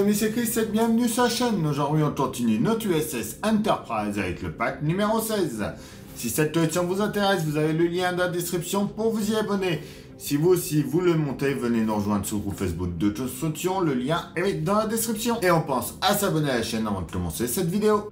amis, c'est Chris et bienvenue sur la chaîne. Aujourd'hui, on continue notre USS Enterprise avec le pack numéro 16. Si cette collection vous intéresse, vous avez le lien dans la description pour vous y abonner. Si vous aussi vous le montez, venez nous rejoindre sur le groupe Facebook de Construction. Le lien est dans la description. Et on pense à s'abonner à la chaîne avant de commencer cette vidéo.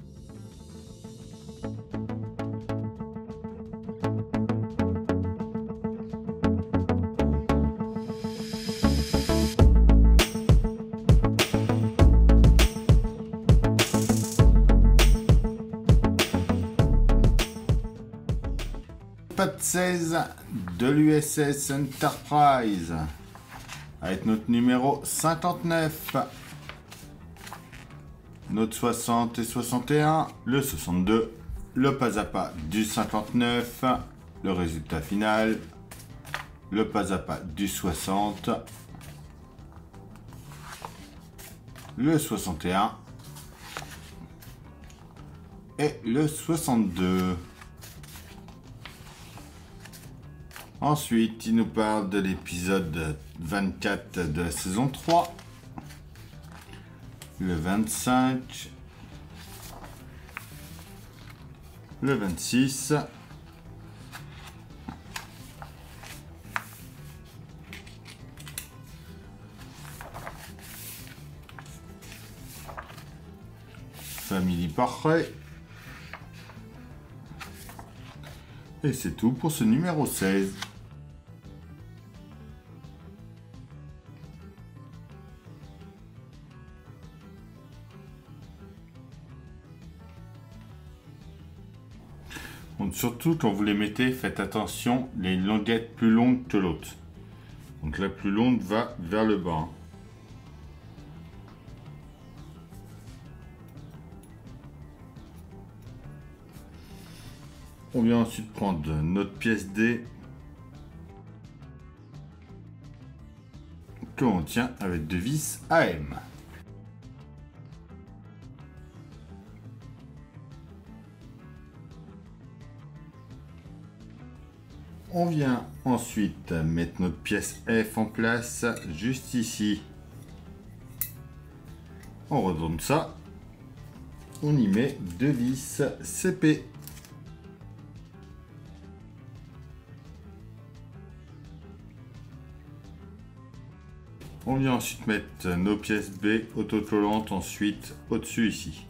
Pack 16 de l'USS Enterprise avec notre numéro 59, notre 60 et 61, le 62, le pas à pas du 59, le résultat final, le pas à pas du 60, le 61 et le 62. Ensuite, il nous parle de l'épisode 24 de la saison 3, le 25, le 26, Family Portrait, et c'est tout pour ce numéro 16. Donc surtout quand vous les mettez, faites attention, les languettes plus longues que l'autre. Donc la plus longue va vers le bas. On vient ensuite prendre notre pièce D que l'on tient avec deux vis AM. On vient ensuite mettre notre pièce F en place juste ici. On retourne ça. On y met deux vis CP. On vient ensuite mettre nos pièces B autocollantes ensuite au-dessus ici.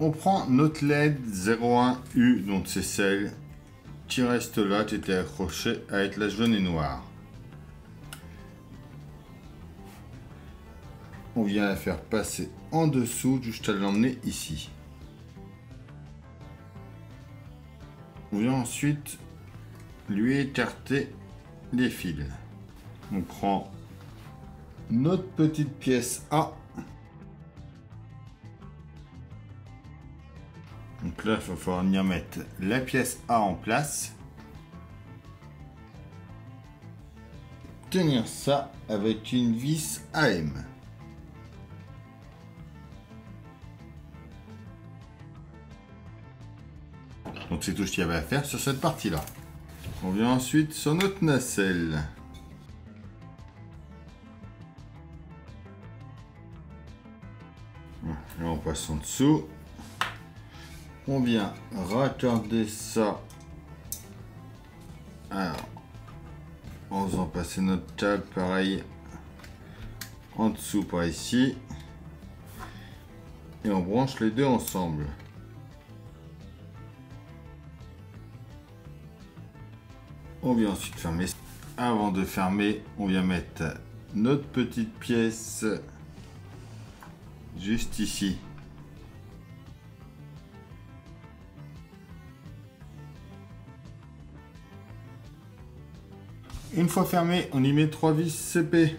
On prend notre LED 01U, donc c'est celle qui reste là, qui était accrochée avec la jaune et noire. On vient la faire passer en dessous jusqu'à l'emmener ici. On vient ensuite lui écarter les fils. On prend notre petite pièce A. Donc là, il va falloir venir mettre la pièce A en place. Tenir ça avec une vis AM. Donc c'est tout ce qu'il y avait à faire sur cette partie-là. On vient ensuite sur notre nacelle. Là, on passe en dessous. On vient raccorder ça. Alors, en faisant passer notre câble pareil en dessous par ici. Et on branche les deux ensemble. On vient ensuite fermer. Avant de fermer, on vient mettre notre petite pièce juste ici. Une fois fermé, on y met 3 vis CP.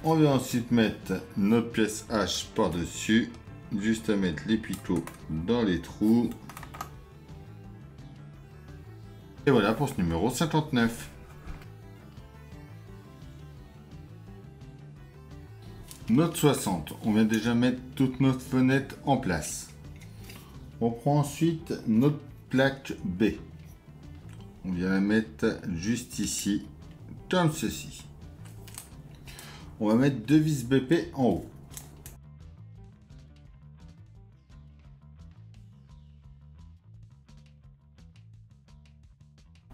On va ensuite mettre notre pièce H par-dessus. Juste à mettre les picots dans les trous. Et voilà pour ce numéro 59. Note 60. On vient déjà mettre toute notre fenêtre en place. On prend ensuite notre plaque B. On vient la mettre juste ici, comme ceci. On va mettre deux vis BP en haut.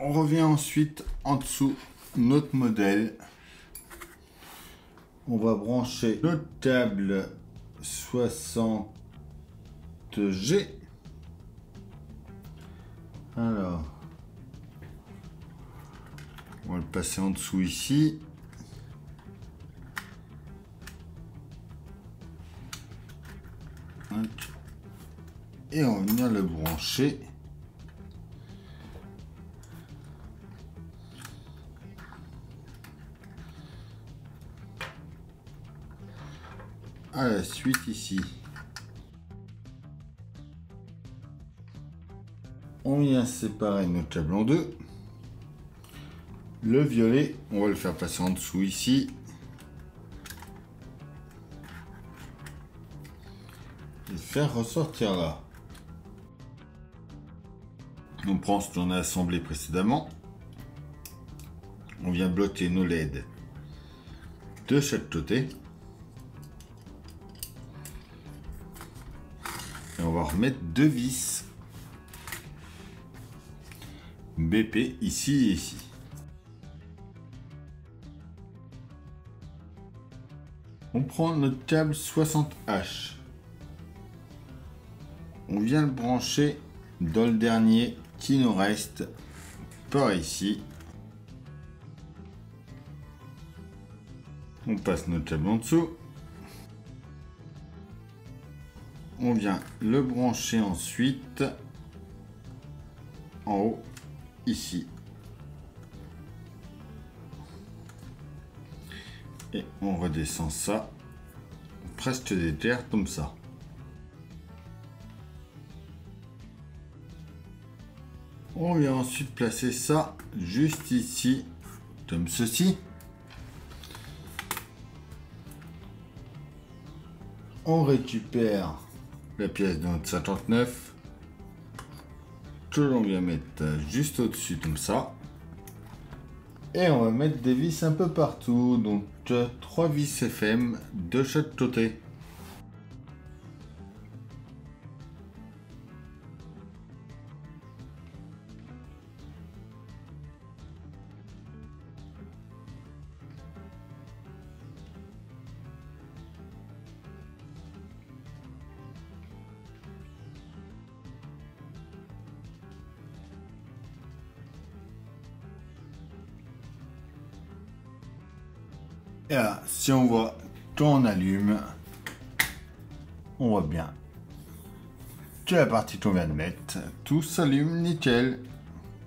On revient ensuite en dessous notre modèle. On va brancher notre table 60G. Alors, on va le passer en dessous ici. Et on va venir le brancher à la suite ici. On vient séparer notre table en deux. Le violet, on va le faire passer en dessous ici. Et faire ressortir là. On prend ce qu'on a assemblé précédemment. On vient bloquer nos LED de chaque côté. Et on va remettre deux vis BP ici et ici. On prend notre câble 60H. On vient le brancher dans le dernier qui nous reste par ici. On passe notre câble en dessous. On vient le brancher ensuite en haut ici. Et on redescend ça presque des terres comme ça. On vient ensuite placer ça juste ici comme ceci. On récupère la pièce de notre 59 que l'on vient mettre juste au-dessus comme ça. Et on va mettre des vis un peu partout, donc 3 vis FM de chaque côté. Et là, si on voit quand on allume, on voit bien que la partie qu'on vient de mettre, tout s'allume nickel.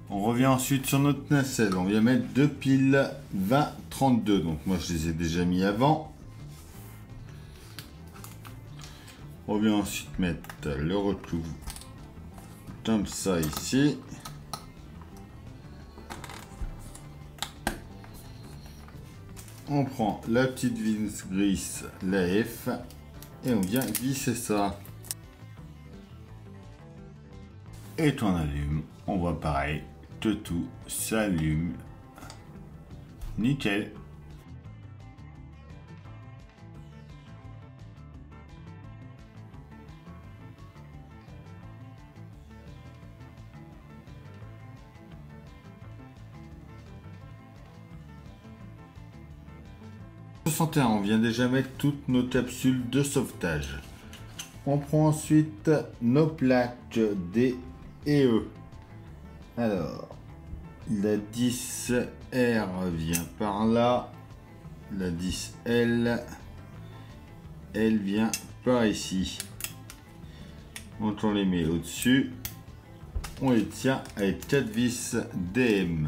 On revient ensuite sur notre nacelle. On vient mettre deux piles 20-32. Donc moi je les ai déjà mis avant. On vient ensuite mettre le reclou comme ça ici. On prend la petite vis grise, la F, et on vient visser ça. Et quand on allume, on voit pareil que tout s'allume nickel. On vient déjà mettre toutes nos capsules de sauvetage. On prend ensuite nos plaques D et E. Alors, la 10R vient par là. La 10L, elle vient par ici. Donc on les met au-dessus. On les tient avec 4 vis DM.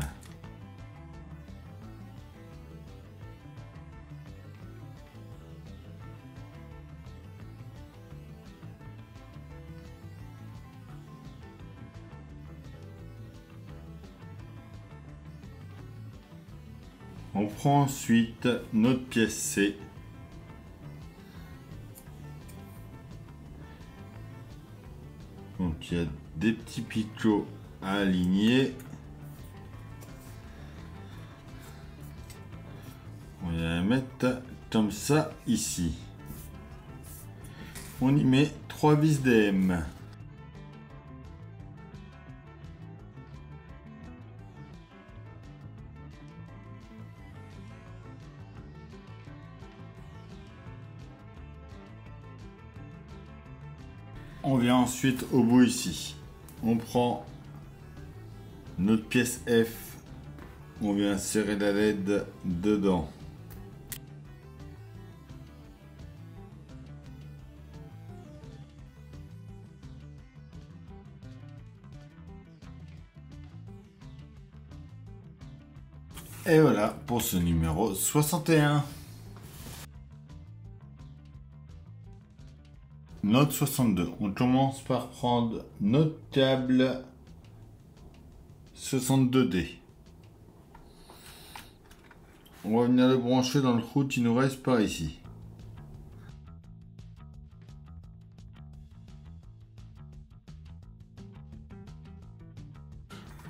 On prend ensuite notre pièce C. Donc il y a des petits picots à aligner. On va les mettre comme ça ici. On y met 3 vis DM. On vient ensuite au bout ici. On prend notre pièce F. On vient serrer la LED dedans. Et voilà pour ce numéro 61. Note 62. On commence par prendre notre câble 62D. On va venir le brancher dans le trou qui nous reste par ici.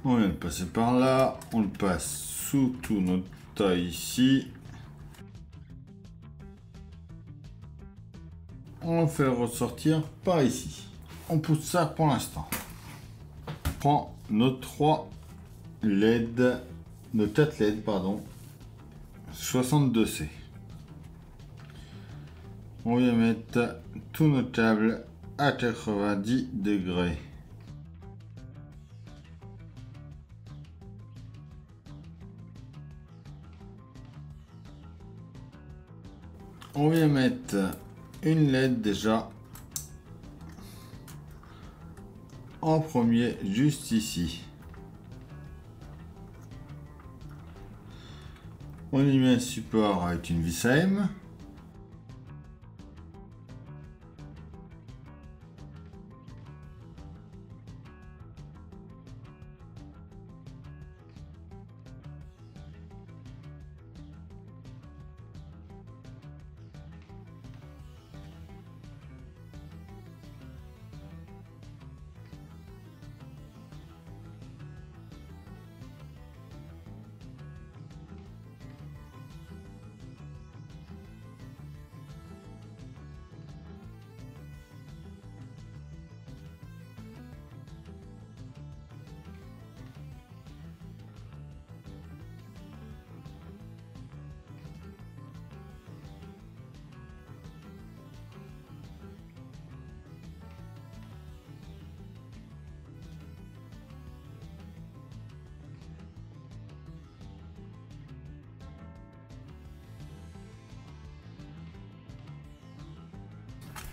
On vient de passer par là. On le passe sous tout notre tas ici. On le fait ressortir par ici. On pousse ça pour l'instant. On prend nos 3 LED, nos 4 LED, pardon, 62C. On vient mettre tous nos câbles à 90 degrés. On vient mettre une LED déjà en premier juste ici. On y met un support avec une vis AM.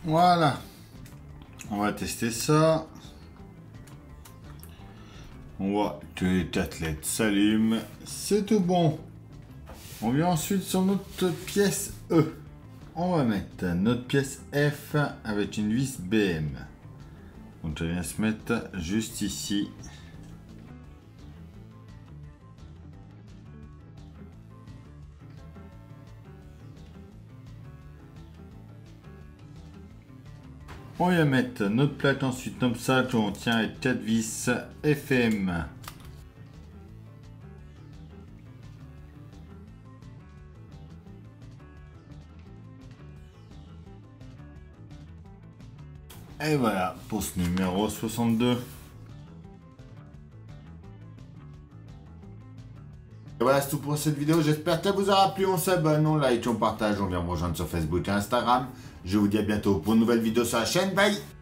Voilà, on va tester ça. On voit que les 4 LED s'allument, c'est tout bon. On vient ensuite sur notre pièce E. On va mettre notre pièce F avec une vis BM. Donc elle vient se mettre juste ici. On va mettre notre plaque ensuite comme ça, que on tient avec 4 vis FM. Et voilà pour ce numéro 62. Voilà, c'est tout pour cette vidéo. J'espère qu'elle vous aura plu. On s'abonne, on like, on partage, on vient me rejoindre sur Facebook et Instagram. Je vous dis à bientôt pour une nouvelle vidéo sur la chaîne. Bye!